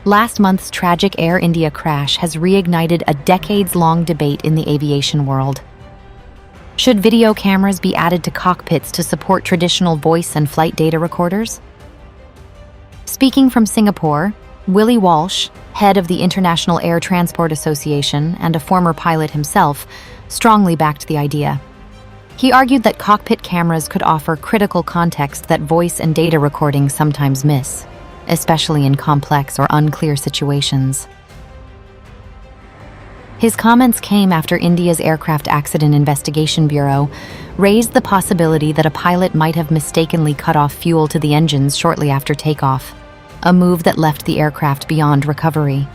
Last month's tragic Air India crash has reignited a decades-long debate in the aviation world. Should video cameras be added to cockpits to support traditional voice and flight data recorders? Speaking from Singapore, Willie Walsh, head of the International Air Transport Association and a former pilot himself, strongly backed the idea. He argued that cockpit cameras could offer critical context that voice and data recordings sometimes miss, especially in complex or unclear situations. His comments came after India's Aircraft Accident Investigation Bureau raised the possibility that a pilot might have mistakenly cut off fuel to the engines shortly after takeoff, a move that left the aircraft beyond recovery.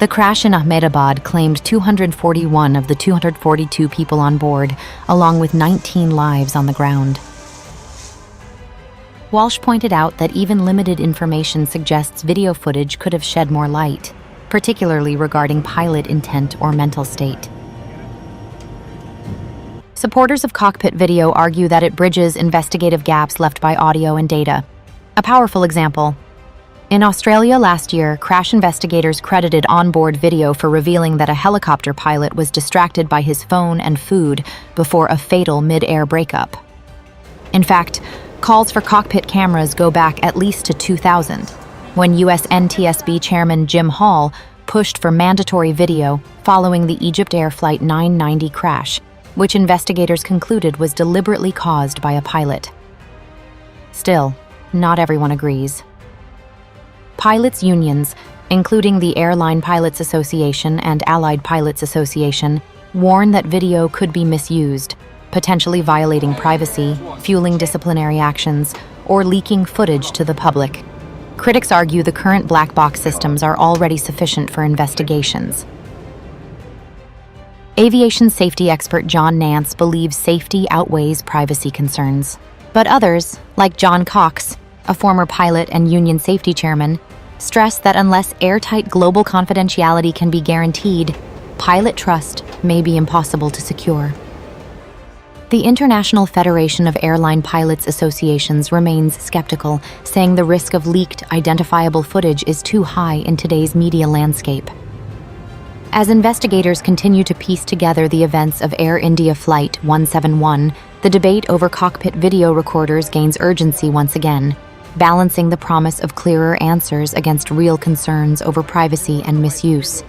The crash in Ahmedabad claimed 241 of the 242 people on board, along with 19 lives on the ground. Walsh pointed out that even limited information suggests video footage could have shed more light, particularly regarding pilot intent or mental state. Supporters of cockpit video argue that it bridges investigative gaps left by audio and data. A powerful example. In Australia last year, crash investigators credited onboard video for revealing that a helicopter pilot was distracted by his phone and food before a fatal mid-air breakup. In fact, calls for cockpit cameras go back at least to 2000, when US NTSB Chairman Jim Hall pushed for mandatory video following the Egypt Air Flight 990 crash, which investigators concluded was deliberately caused by a pilot. Still, not everyone agrees. Pilots' unions, including the Airline Pilots Association and Allied Pilots Association, warn that video could be misused, potentially violating privacy, fueling disciplinary actions, or leaking footage to the public. Critics argue the current black box systems are already sufficient for investigations. Aviation safety expert John Nance believes safety outweighs privacy concerns. But others, like John Cox, a former pilot and union safety chairman, stress that unless airtight global confidentiality can be guaranteed, pilot trust may be impossible to secure. The International Federation of Airline Pilots Associations remains skeptical, saying the risk of leaked, identifiable footage is too high in today's media landscape. As investigators continue to piece together the events of Air India Flight 171, the debate over cockpit video recorders gains urgency once again, balancing the promise of clearer answers against real concerns over privacy and misuse.